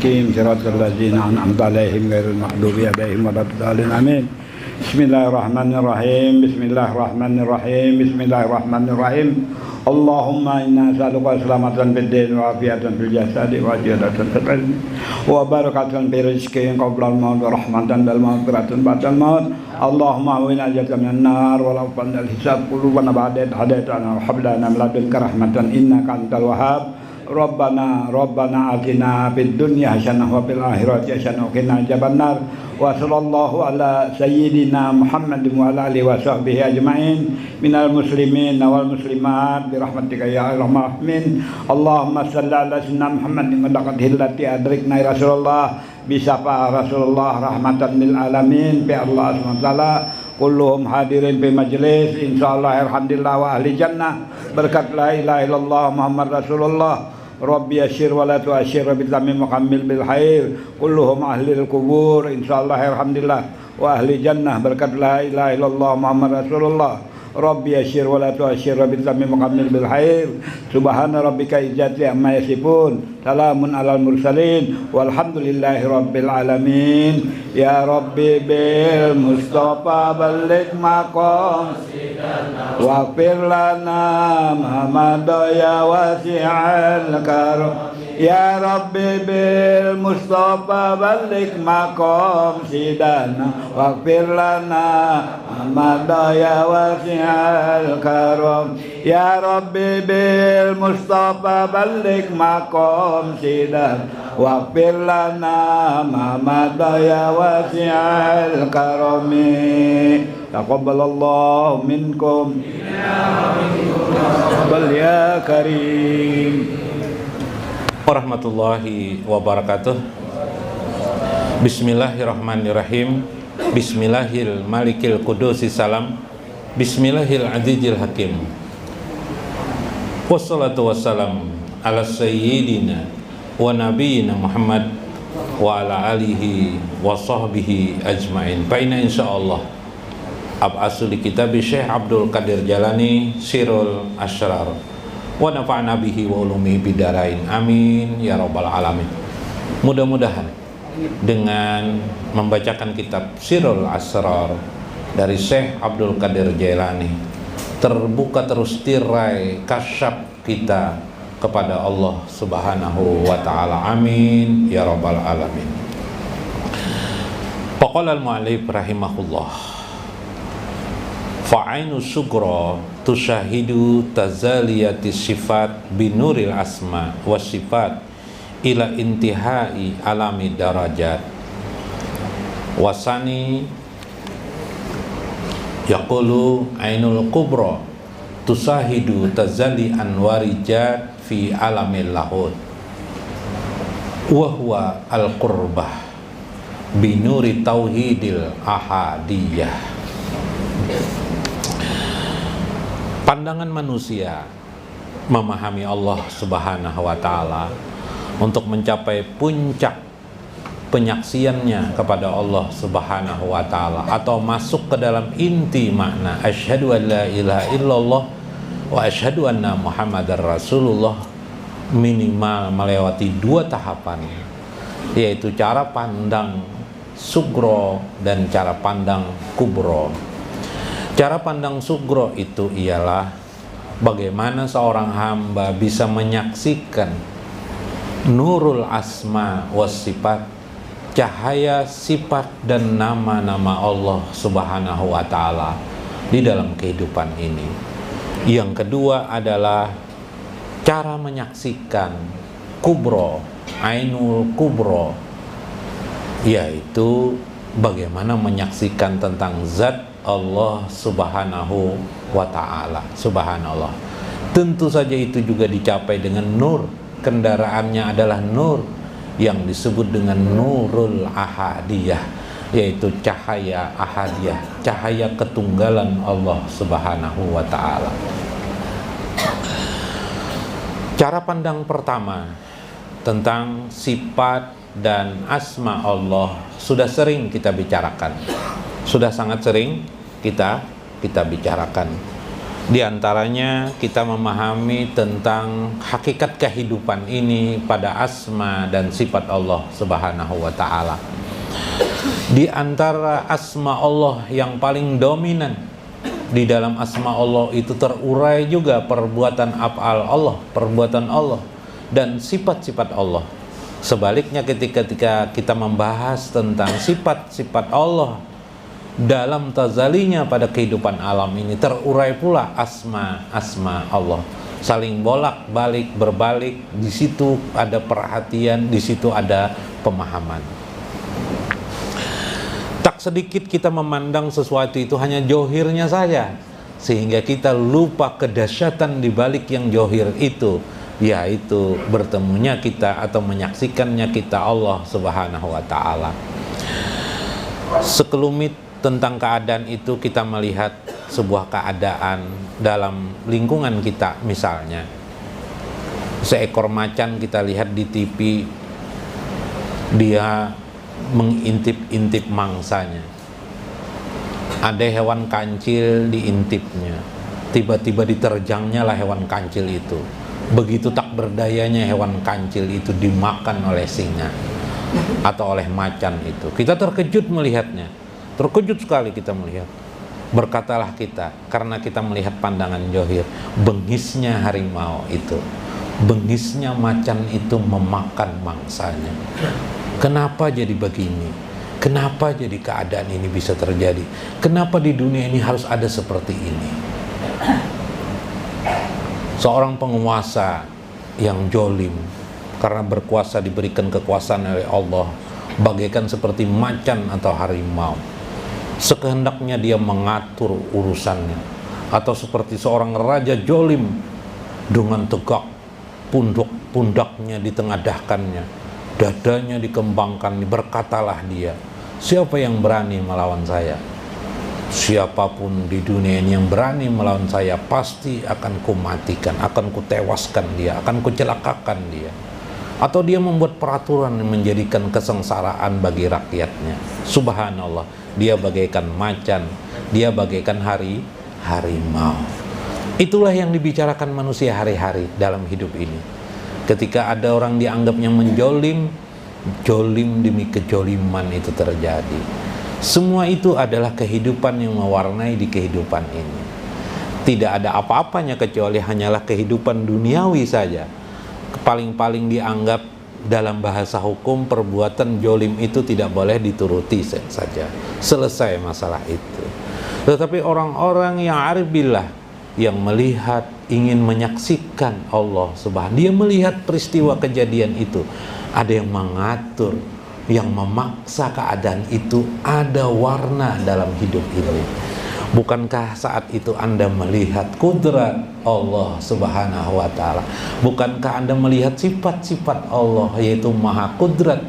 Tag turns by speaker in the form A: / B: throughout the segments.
A: mustaqim siratal ladzina an'amta 'alaihim ghairil maghdubi 'alaihim waladdallin amin. Bismillahirrahmanirrahim. Bismillahirrahmanirrahim. Bismillahirrahmanirrahim. Allahumma inna nas'aluka salamatan fid din wa afiatan fil jasadi wa ziyadatan fil ilmi wa barakatan fil rizqi qabla al-maut wa rahmatan wal maghfiratan ba'dal maut. Allahumma inna najata minan nar wa la fannal hisab qulubana ba'da hadaitana wa hab lana min ladunka rahmatan innaka antal wahhab. Rabbana atina fid dunya hasanah wa fil akhirati hasanah wa qina adzabannar. Wa sallallahu ala sayyidina Muhammadin wa ala alihi wa sahbihi ajma'in minal muslimin wal muslimat bi rahmatika ya arhamar rahimin. Allahumma shalli ala sayyidina Muhammadin wa laqad hillati adrikna Rasulullah bisafa Rasulullah rahmatan lil alamin bi Allah subhanahu wa ta'ala. Kulluhum hadirin bi majlis insyaallah alhamdulillah wa ahli jannah berkat la ilaha illallah Muhammad Rasulullah. Rabbi yassir wa la tu'assir bi tamim mukammil bil khair kulluhum ahlil kubur insyaallah alhamdulillah wa ahli jannah berkat la ilaha illallah Muhammad Rasulullah. Rabbi yassir wa la tu'assir bi tamim mukammil bil khair subhana rabbika izzati amma yasifun salamun alal mursalin walhamdulillahi rabbil alamin. Ya Rabbi bil Mustafa balik maqam waghfir lana ma ya wasi'al karam. Ya Rabbi bil Mustafa balik maqam sidana waghfir lana ma ya wasi'al karam. Ya Rabbi bil Mustafa balik maqam sidana waghfir lana ma ya wasi'al karami. Taqabbalallahu minkum bal ya karim.
B: Warahmatullahi wabarakatuh. Bismillahirrahmanirrahim. Bismillahil malikil qudusi salam. Bismillahil azizil hakim. Wassalatu wassalam ala sayyidina wa nabiyina Muhammad wa ala alihi wa sahbihi ajma'in. Fa inna insyaallah ab'asu li kitabi Syekh Abdul Qadir Jalani Sirul Asrar wa nafa'na bihi wa ulumi bidarain amin ya rabbal alamin. Mudah-mudahan dengan membacakan kitab Sirul Asrar dari Syekh Abdul Qadir Jalani terbuka terus tirai kasyaf kita kepada Allah Subhanahu wa taala amin ya rabbal alamin. Faqala al-mu'allif rahimahullah fa'ainu sugro tusyahidu tazaliyati sifat binuril asma wa sifat ila intihai alami darajat wasani yaqulu ainul kubra tusahidu tazali anwarijat fi alamil lahud wa huwa al-qurbah binuri tauhidil ahadiyah. Pandangan manusia memahami Allah Subhanahu wa ta'ala untuk mencapai puncak penyaksiannya kepada Allah Subhanahu wa ta'ala atau masuk ke dalam inti makna asyhadu an la ilaha illallah wa asyhadu anna Muhammadar Rasulullah minimal melewati dua tahapan, yaitu cara pandang sugro dan cara pandang kubro. Cara pandang sugro itu ialah bagaimana seorang hamba bisa menyaksikan nurul asma was sifat, cahaya sifat dan nama-nama Allah Subhanahu wa ta'ala di dalam kehidupan ini. Yang kedua adalah cara menyaksikan kubro, ainul kubro, yaitu bagaimana menyaksikan tentang zat Allah Subhanahu wa ta'ala. Subhanallah. Tentu saja itu juga dicapai dengan nur. Kendaraannya adalah nur yang disebut dengan nurul ahadiyah, yaitu cahaya ahadiyah, cahaya ketunggalan Allah Subhanahu wa ta'ala. Cara pandang pertama tentang sifat dan asma Allah sudah sering kita bicarakan. Sudah sangat sering kita bicarakan. Di antaranya kita memahami tentang hakikat kehidupan ini pada asma dan sifat Allah Subhanahu wa ta'ala. Di antara asma Allah yang paling dominan, di dalam asma Allah itu terurai juga perbuatan af'al Allah, perbuatan Allah dan sifat-sifat Allah. Sebaliknya ketika kita membahas tentang sifat-sifat Allah dalam tazalinya pada kehidupan alam ini, terurai pula asma Allah, saling bolak-balik berbalik. Di situ ada perhatian, di situ ada pemahaman. Tak sedikit kita memandang sesuatu itu hanya johirnya saja, sehingga kita lupa kedahsyatan di balik yang johir itu, yaitu bertemunya kita atau menyaksikannya kita Allah Subhanahu wa ta'ala. Sekelumit tentang keadaan itu kita melihat sebuah keadaan dalam lingkungan kita. Misalnya seekor macan kita lihat di TV, dia mengintip-intip mangsanya. Ada hewan kancil diintipnya, tiba-tiba diterjangnya lah hewan kancil itu. Begitu tak berdayanya hewan kancil itu dimakan oleh singa atau oleh macan itu. Kita terkejut melihatnya. Terkejut sekali kita melihat. Berkatalah kita, karena kita melihat pandangan johir, bengisnya harimau itu, bengisnya macan itu memakan mangsanya. Kenapa jadi begini? Kenapa jadi keadaan ini bisa terjadi? Kenapa di dunia ini harus ada seperti ini? Seorang penguasa yang jolim, karena berkuasa diberikan kekuasaan oleh Allah, bagaikan seperti macan atau harimau. Sekehendaknya dia mengatur urusannya. Atau seperti seorang raja jolim, dengan tegak pundaknya ditengadahkannya, dadanya dikembangkan. Berkatalah dia, siapa yang berani melawan saya? Siapapun di dunia ini yang berani melawan saya, pasti akan kumatikan, akan kutewaskan dia, akan kucelakakan dia. Atau dia membuat peraturan yang menjadikan kesengsaraan bagi rakyatnya. Subhanallah, dia bagaikan macan, dia bagaikan harimau. Itulah yang dibicarakan manusia hari-hari dalam hidup ini. Ketika ada orang dianggapnya menjolim, jolim demi kejoliman itu terjadi. Semua itu adalah kehidupan yang mewarnai di kehidupan ini. Tidak ada apa-apanya kecuali hanyalah kehidupan duniawi saja. Paling-paling dianggap dalam bahasa hukum perbuatan jolim itu tidak boleh dituruti saja. Selesai masalah itu. Tetapi orang-orang yang arif billah, yang melihat, ingin menyaksikan Allah Subhanahu, dia melihat peristiwa kejadian itu, ada yang mengatur, yang memaksa keadaan itu ada warna dalam hidup ini. Bukankah saat itu Anda melihat kudrat Allah Subhanahu wa ta'ala? Bukankah Anda melihat sifat-sifat Allah, yaitu maha kudrat,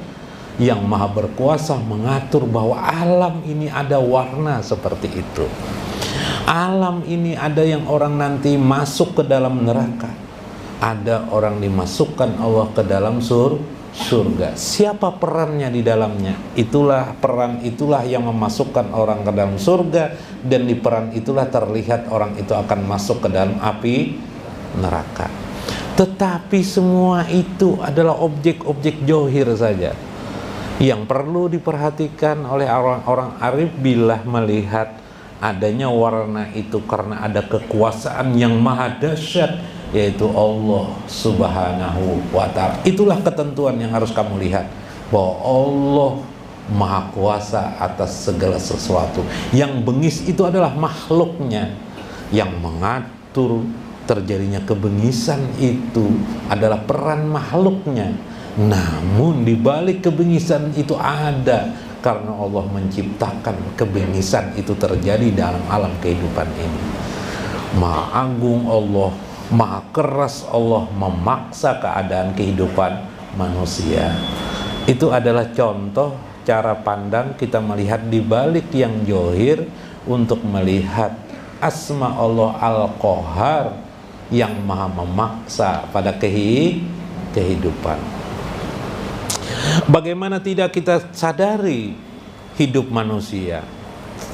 B: yang maha berkuasa mengatur bahwa alam ini ada warna seperti itu. Alam ini ada yang orang nanti masuk ke dalam neraka, ada orang dimasukkan Allah ke dalam surga. Siapa perannya di dalamnya? Itulah peran, itulah yang memasukkan orang ke dalam surga, dan di peran itulah terlihat orang itu akan masuk ke dalam api neraka. Tetapi semua itu adalah objek-objek johir saja. Yang perlu diperhatikan oleh orang-orang arif billah melihat adanya warna itu karena ada kekuasaan yang maha dahsyat, yaitu Allah Subhanahu wa ta'ala. Itulah ketentuan yang harus kamu lihat, bahwa Allah maha kuasa atas segala sesuatu. Yang bengis itu adalah makhluknya. Yang mengatur terjadinya kebengisan itu adalah peran makhluknya. Namun di balik kebengisan itu ada karena Allah menciptakan kebengisan itu terjadi dalam alam kehidupan ini. Maha agung Allah, maha keras Allah memaksa keadaan kehidupan manusia. Itu adalah contoh cara pandang kita melihat di balik yang johir untuk melihat asma Allah Al-Qahar yang maha memaksa pada kehidupan. Bagaimana tidak kita sadari hidup manusia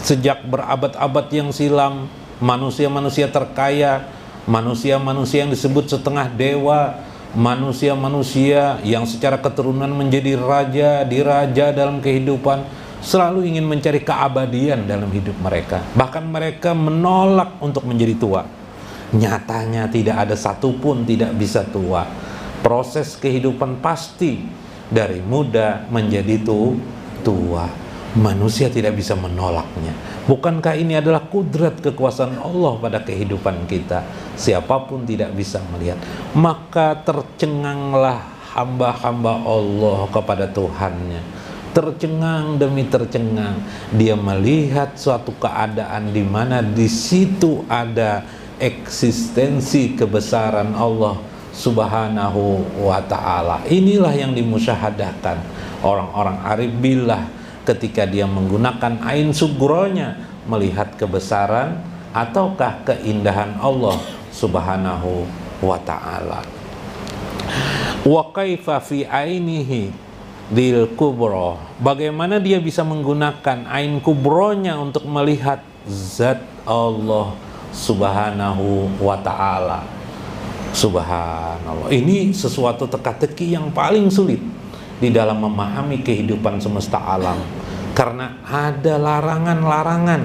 B: sejak berabad-abad yang silam manusia-manusia terkaya, manusia-manusia yang disebut setengah dewa, manusia-manusia yang secara keturunan menjadi raja, diraja dalam kehidupan, selalu ingin mencari keabadian dalam hidup mereka. Bahkan mereka menolak untuk menjadi tua. Nyatanya tidak ada satupun tidak bisa tua. Proses kehidupan pasti dari muda menjadi tua. Manusia tidak bisa menolaknya. Bukankah ini adalah kudrat kekuasaan Allah pada kehidupan kita? Siapapun tidak bisa melihat. Maka tercenganglah hamba-hamba Allah kepada Tuhannya. Tercengang demi tercengang. Dia melihat suatu keadaan di mana di situ ada eksistensi kebesaran Allah Subhanahu wa ta'ala. Inilah yang dimusyahadahkan orang-orang arif billah ketika dia menggunakan ain sugronya melihat kebesaran ataukah keindahan Allah Subhanahu wa ta'ala. Wa kaifa fi ainihi dil kubro, bagaimana dia bisa menggunakan ain kubronya untuk melihat zat Allah Subhanahu wa ta'ala. Subhanallah, ini sesuatu teka-teki yang paling sulit di dalam memahami kehidupan semesta alam, karena ada larangan-larangan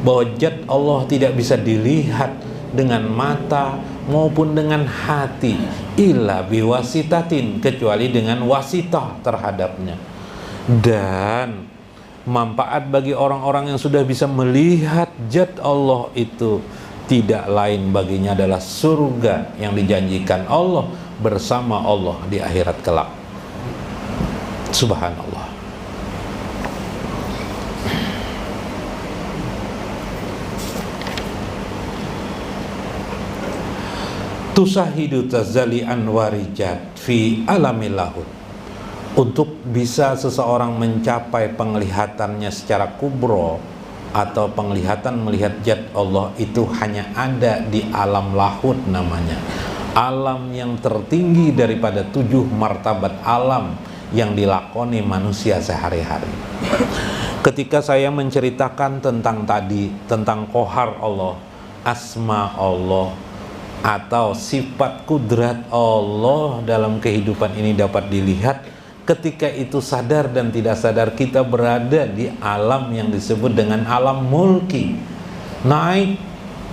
B: bahwa zat Allah tidak bisa dilihat dengan mata maupun dengan hati, illa biwasitatin, kecuali dengan wasitah terhadapnya. Dan manfaat bagi orang-orang yang sudah bisa melihat zat Allah itu tidak lain baginya adalah surga yang dijanjikan Allah bersama Allah di akhirat kelak. Subhanallah. Tusahidu tazali anwarijat fi alamil lahut. Untuk bisa seseorang mencapai penglihatannya secara kubro atau penglihatan melihat zat Allah itu hanya ada di alam lahut namanya. Alam yang tertinggi daripada 7 martabat alam yang dilakoni manusia sehari-hari. Ketika saya menceritakan tentang kohar Allah, asma Allah, atau sifat kudrat Allah dalam kehidupan ini dapat dilihat, ketika itu sadar dan tidak sadar kita berada di alam yang disebut dengan alam mulki. Naik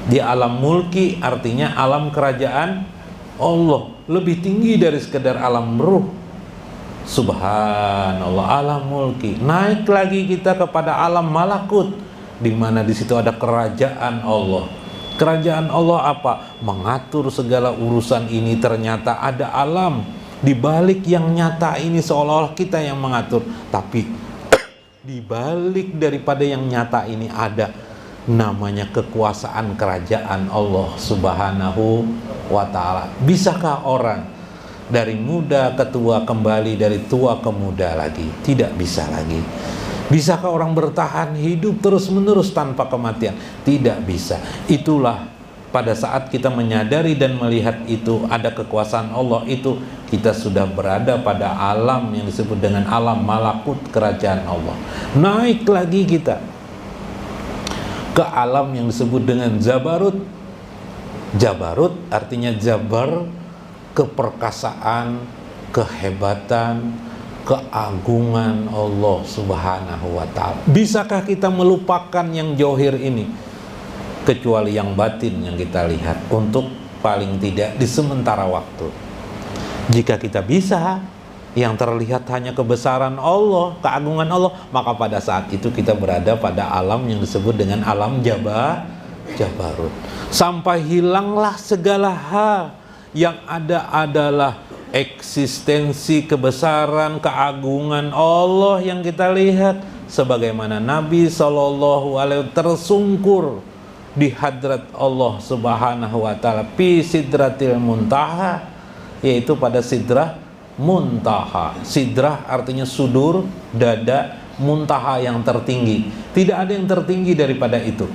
B: di alam mulki artinya alam kerajaan Allah, lebih tinggi dari sekedar alam ruh. Subhanallah, alam mulki. Naik lagi kita kepada alam malakut, di mana di situ ada kerajaan Allah. Kerajaan Allah apa? Mengatur segala urusan ini. Ternyata ada alam di balik yang nyata ini, seolah-olah kita yang mengatur, tapi di balik daripada yang nyata ini ada namanya kekuasaan kerajaan Allah Subhanahu wa ta'ala. Bisakah orang dari muda ke tua kembali, dari tua ke muda lagi? Tidak bisa lagi. Bisakah orang bertahan hidup terus-menerus tanpa kematian? Tidak bisa. Itulah pada saat kita menyadari dan melihat itu ada kekuasaan Allah itu, kita sudah berada pada alam yang disebut dengan alam malakut kerajaan Allah. Naik lagi kita ke alam yang disebut dengan Jabarut. Jabarut artinya jabar, keperkasaan, kehebatan, keagungan Allah Subhanahu wa ta'ala. Bisakah kita melupakan yang johir ini? Kecuali yang batin yang kita lihat, untuk paling tidak di sementara waktu. Jika kita bisa, yang terlihat hanya kebesaran Allah, keagungan Allah, maka pada saat itu kita berada pada alam yang disebut dengan alam Jabarut. Sampai hilanglah segala hal, yang ada adalah eksistensi kebesaran keagungan Allah yang kita lihat, sebagaimana Nabi SAW tersungkur di hadrat Allah Subhanahu wa ta'ala fi sidratil muntaha, yaitu pada sidrah muntaha. Sidrah artinya sudur, dada, muntaha yang tertinggi. Tidak ada yang tertinggi daripada itu.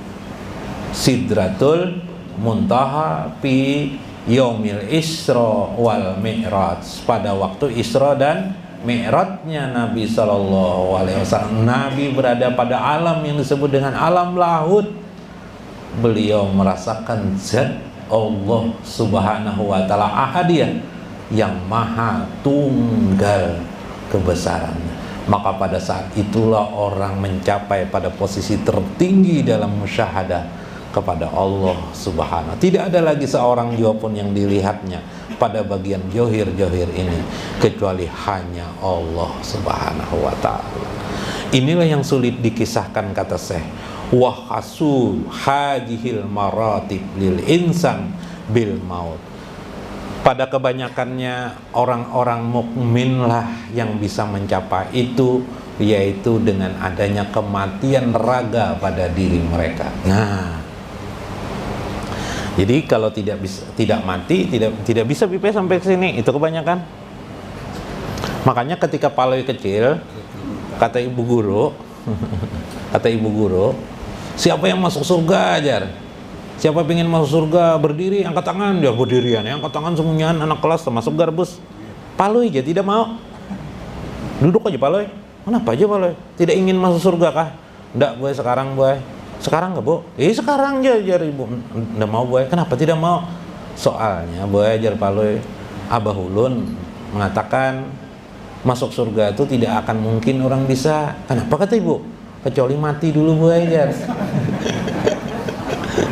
B: Sidratul muntaha fi yaumil Isra wal Mi'raj, pada waktu Isra dan Mi'rajnya Nabi SAW. Nabi berada pada alam yang disebut dengan alam lahut. beliau merasakan zat Allah Subhanahu wa taala ahadiyah yang maha tunggal kebesarannya. Maka pada saat itulah orang mencapai pada posisi tertinggi dalam musyahadah kepada Allah Subhanahu. Tidak ada lagi seorang jua pun yang dilihatnya pada bagian johir-johir ini kecuali hanya Allah Subhanahu wa taala. Inilah yang sulit dikisahkan, kata Syekh. Wa hasul hadhil maratib lil insan bil maut. Pada kebanyakannya orang-orang mukmin lah yang bisa mencapai itu, yaitu dengan adanya kematian raga pada diri mereka. Nah, jadi kalau tidak mati, tidak bisa pipe sampai ke sini. Itu kebanyakan. Makanya ketika Paloi kecil, kata ibu guru, siapa yang masuk surga ajar? Siapa pengen masuk surga berdiri, angkat tangan. Dia berdirian, ya, angkat tangan semuanya anak kelas termasuk garbus. Paloi aja tidak mau. Duduk aja Paloi. Kenapa aja Paloi? Tidak ingin masuk surga kah? Enggak boy, sekarang boy. Sekarang enggak bu? Sekarang ajar ibu. Enggak mau boy. Kenapa tidak mau? Soalnya boy ajar Paloi, Abah Ulun mengatakan masuk surga itu tidak akan mungkin orang bisa. Kenapa kata ibu? Kecuali mati dulu boy ajar.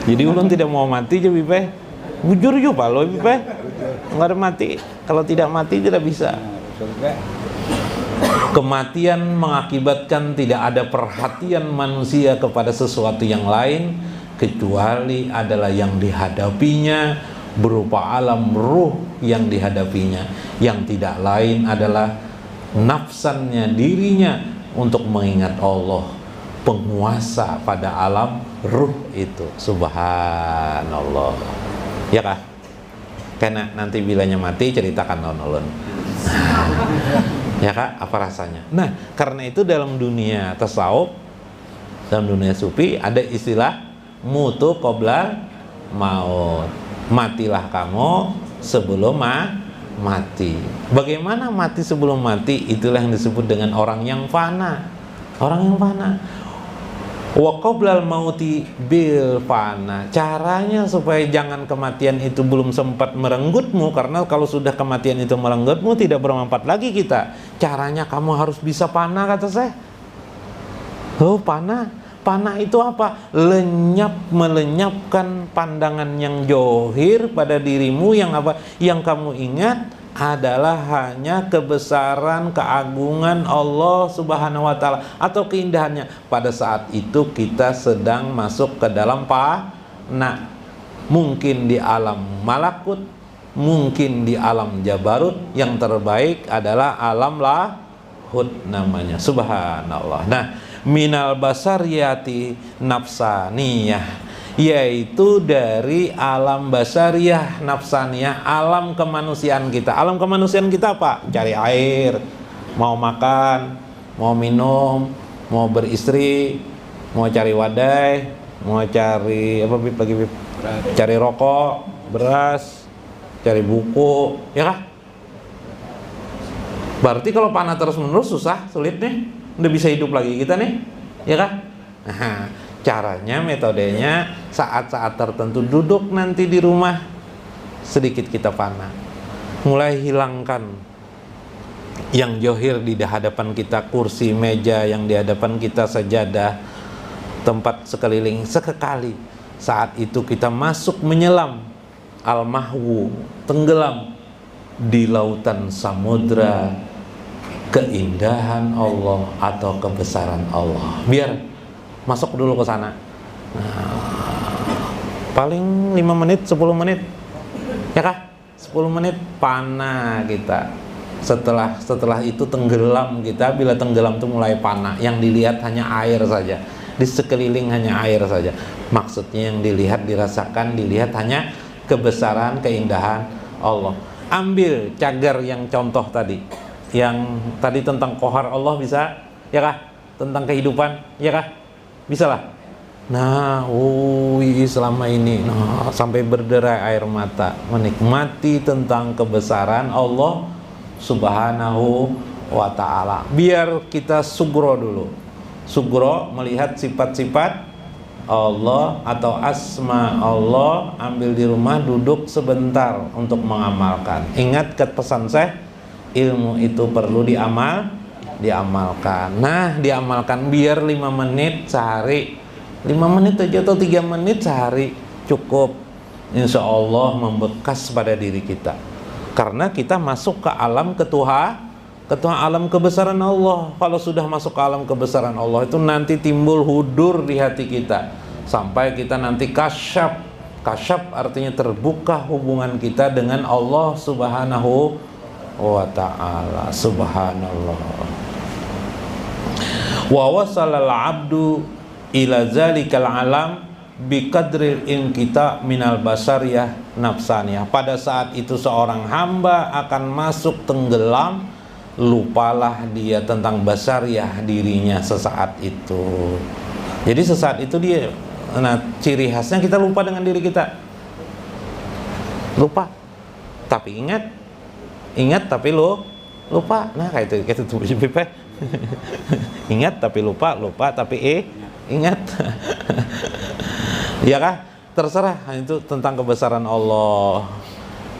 B: Jadi ulun tidak mau mati aja pipe. Bujur juga Paloi pipe. Enggak ada mati. Kalau tidak mati tidak bisa. Kematian mengakibatkan tidak ada perhatian manusia kepada sesuatu yang lain kecuali adalah yang dihadapinya berupa alam ruh yang dihadapinya, yang tidak lain adalah nafsannya dirinya untuk mengingat Allah, penguasa pada alam ruh itu. Subhanallah. Ya kah? Karena nanti bilanya mati ceritakan ulun. Ya kak, apa rasanya? Nah, karena itu dalam dunia tasawuf, dalam dunia sufi ada istilah mutu qoblal maut. Matilah kamu sebelum mati. Bagaimana mati sebelum mati? Itulah yang disebut dengan orang yang fana. Orang yang fana. Wa qoblal mauti bil fana. Caranya supaya jangan kematian itu belum sempat merenggutmu, karena kalau sudah kematian itu merenggutmu tidak bermanfaat lagi kita. Caranya kamu harus bisa fana, kata saya. Oh, fana. Fana itu apa? Melenyapkan pandangan yang johir pada dirimu, yang apa? Yang kamu ingat adalah hanya kebesaran, keagungan Allah Subhanahu wa taala atau keindahannya. Pada saat itu kita sedang masuk ke dalam fana. Mungkin di alam malakut, mungkin di alam jabarut, yang terbaik adalah alam lahut namanya. Subhanallah. Nah, minal basariyati nafsaniyah, yaitu dari alam basariyah nafsaniyah, alam kemanusiaan kita. Alam kemanusiaan kita apa? Cari air, mau makan, mau minum, mau beristri, mau cari wadai, mau cari apa Bib lagi Bib? Cari rokok, beras, cari buku, ya kah? Berarti kalau panah terus menerus susah, sulit nih. Udah bisa hidup lagi kita nih, ya kah? Nah, caranya, metodenya saat-saat tertentu duduk nanti di rumah, sedikit kita fana, mulai hilangkan yang johir di hadapan kita, kursi, meja, yang di hadapan kita sajadah, tempat sekeliling. Sekali saat itu kita masuk menyelam al-mahwu, tenggelam di lautan samudra keindahan Allah atau kebesaran Allah. Biar masuk dulu ke sana. Paling 5 menit, 10 menit. Ya kah? 10 menit panah kita. Setelah itu tenggelam kita. Bila tenggelam itu mulai panah. Yang dilihat hanya air saja. Di sekeliling hanya air saja. Maksudnya yang dilihat, dirasakan, dilihat hanya kebesaran, keindahan Allah. Ambil cagar yang contoh tadi. Yang tadi tentang kohar Allah bisa? Ya kah? Tentang kehidupan? Ya kah? Bisa lah. Nah, selama ini sampai berderai air mata menikmati tentang kebesaran Allah Subhanahu wa ta'ala. Biar kita sugro dulu. Sugro melihat sifat-sifat Allah atau asma Allah, ambil di rumah, duduk sebentar untuk mengamalkan. Ingat pesan saya, ilmu itu perlu diamalkan. Nah, diamalkan biar 5 menit sehari, 5 menit aja atau 3 menit sehari cukup. Insya Allah membekas pada diri kita, karena kita masuk ke alam alam kebesaran Allah. Kalau sudah masuk ke alam kebesaran Allah itu nanti timbul hudur di hati kita, sampai kita nanti kasyaf. Kasyaf artinya terbuka hubungan kita dengan Allah Subhanahu wa ta'ala. Subhanallah. Wa wasalal abdu ila zalikal alam biqadril inkita minal basariyah nafsaniyah. Pada saat itu seorang hamba akan masuk tenggelam, lupalah dia tentang basariyah dirinya sesaat itu. Jadi sesaat itu dia, nah ciri khasnya kita lupa dengan diri kita. Lupa. Tapi ingat tapi lupa. Nah kayak itu tuh ingat tapi lupa tapi ingat. Ya kah? Terserah, itu tentang kebesaran Allah.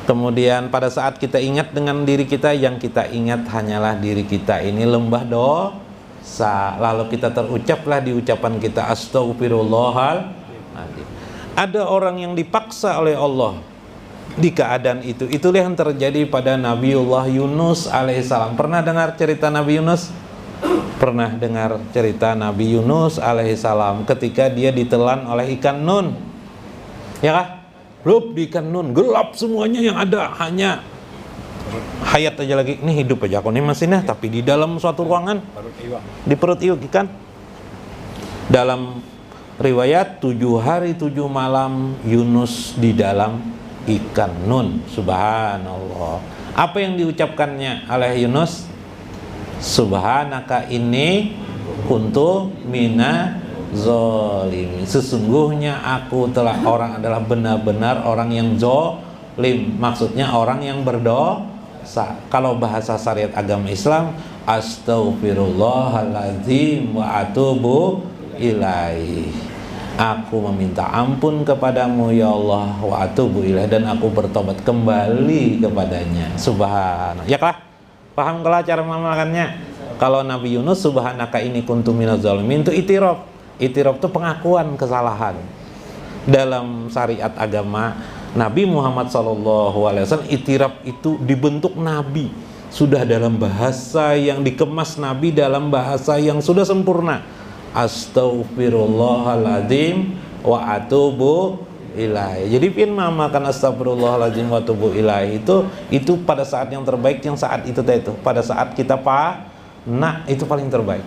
B: Kemudian pada saat kita ingat dengan diri kita, yang kita ingat hanyalah diri kita ini lembah dosa. Lalu kita terucaplah di ucapan kita astaghfirullahaladzim. Ada orang yang dipaksa oleh Allah di keadaan itu. Itulah yang terjadi pada Nabiullah Yunus alaihissalam. Pernah dengar cerita Nabi Yunus? Pernah dengar cerita Nabi Yunus alaihissalam ketika dia ditelan oleh ikan nun, ya kah? Belum di ikan nun, gelap semuanya, yang ada hanya hayat aja lagi. Ini hidup aja aku nih mesinnya, tapi di dalam suatu ruangan, di perut ikan. Dalam riwayat 7 hari 7 malam Yunus di dalam ikan nun. Subhanallah. Apa yang diucapkannya oleh Yunus? Subhanaka inni kuntu mina zolimin. Sesungguhnya aku adalah benar-benar orang yang zolim. Maksudnya orang yang berdosa. Kalau bahasa syariat agama Islam, astaghfirullahaladzim wa atubu ilaih. Aku meminta ampun kepadamu ya Allah, wa atubu ilaih, dan aku bertobat kembali kepadanya. Subhanallah. Ya kah? Paham kalau cara mengamalkannya? Kalau Nabi Yunus, subhanaka ini kuntu minaz zalimin, itu itiraf. Itiraf itu pengakuan kesalahan. Dalam syariat agama Nabi Muhammad SAW, itiraf itu dibentuk Nabi, sudah dalam bahasa yang dikemas Nabi dalam bahasa yang sudah sempurna. Astaghfirullahaladzim wa atubu ilaih. Jadi mengamalkan astagfirullahaladzim wa atubu ilaih itu pada saat yang terbaik, yang saat itu pada saat kita itu paling terbaik.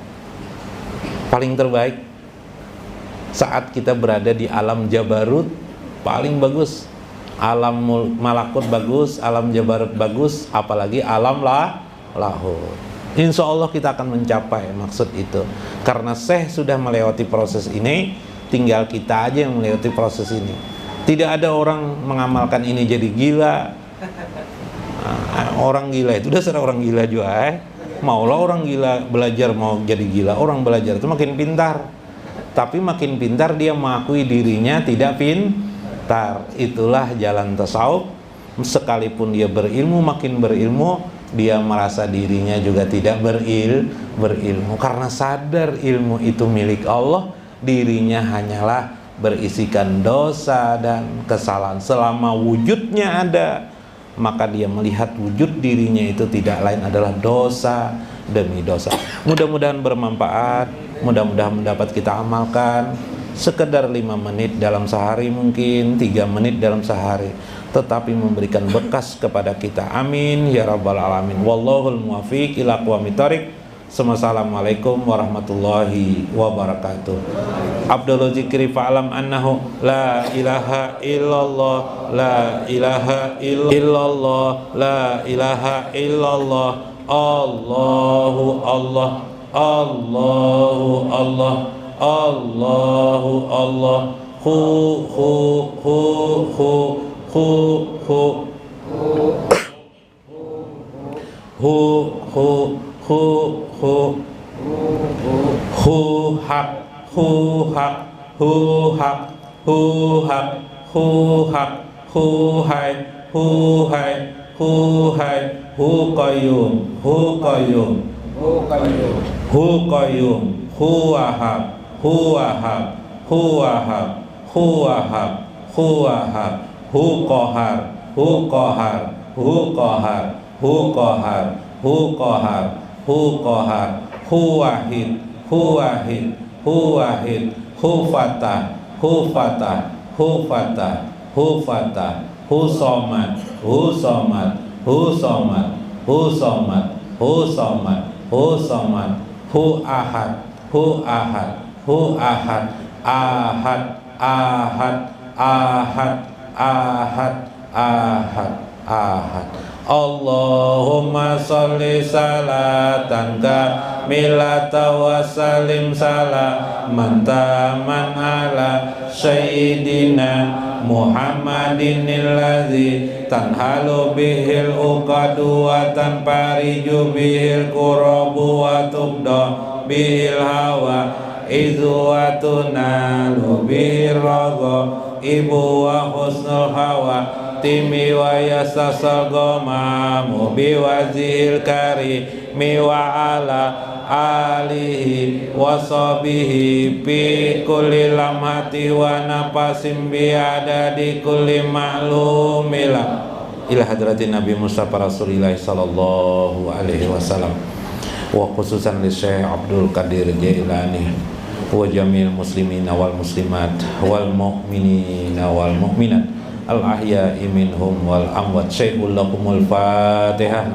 B: Paling terbaik saat kita berada di alam jabarut, paling bagus. Alam malakut bagus, alam jabarut bagus, apalagi alam lahut. Insya Allah kita akan mencapai maksud itu. Karena Syekh sudah melewati proses ini, tinggal kita aja yang melewati proses ini. Tidak ada orang mengamalkan ini jadi gila. Orang gila itu dasar orang gila juga. Maulah orang gila belajar mau jadi gila. Orang belajar itu makin pintar, tapi makin pintar dia mengakui dirinya tidak pintar. Itulah jalan tasawuf. Sekalipun dia berilmu, makin berilmu dia merasa dirinya juga tidak berilmu, karena sadar ilmu itu milik Allah, dirinya hanyalah berisikan dosa dan kesalahan. Selama wujudnya ada, maka dia melihat wujud dirinya itu tidak lain adalah dosa demi dosa. Mudah-mudahan bermanfaat, mudah-mudahan mendapat kita amalkan. Sekedar 5 menit dalam sehari, mungkin 3 menit dalam sehari, tetapi memberikan bekas kepada kita. Amin ya rabbal alamin. Wallahul muwaffiq ila aqwamit thoriq. Assalamualaikum warahmatullahi wabarakatuh. Abdul zikri fa'lam annahu la ilaha illallah, la ilaha illallah, la ilaha illallah. Allahu Allah, Allahu Allah, Allahu Allah. Hu hu hu hu hu hu hu hu hu hu hu hak hu hak hu hak, hu hak, hu hak, hu hai, hu hai, hu hai, hu qayyum, hu qayyum, hu qayyum, hu qayyum, hu wahab, hu wahab, hu wahab, hu wahab, hu wahab, hu qahar, hu qahar, hu qahar, hu qahar, hu qahar, hu qahar, hu wahid, hu wahid, hu wahid, hu fatah, hu fatah, hu fatah, hu fatah, hu somad, hu somad, hu somad, hu somad, hu somad, hu somad, hu ahad, hu ahad, hu ahad, ahad, ahad, ahad, ahad, ahad, ahad. Allahumma sholli salatan kamilatan wa salim salaman taman ala sayyidina Muhammadin alladzi tanhalu bihil uqadu wa tanfariju bihil kurabu wa tubda bihil hawa idhu wa tunalu bihil raga ibu wa husnul hawa timi wa yasasal gomamu biwazihil karimi wa ala alihi wa sahbihi bi kulli lamhati wa nafasim bi adadi kulli ma'lumila ila hadratin Nabi Mustafa Rasulillah sallallahu alaihi wasallam wa khususan li Syekh Abdul Qadir Jailani wa jamil muslimina wal muslimat wal mu'minina wal mu'minat al ahya'i minhum wal amwat. Syaikhul lakumul Fatihah.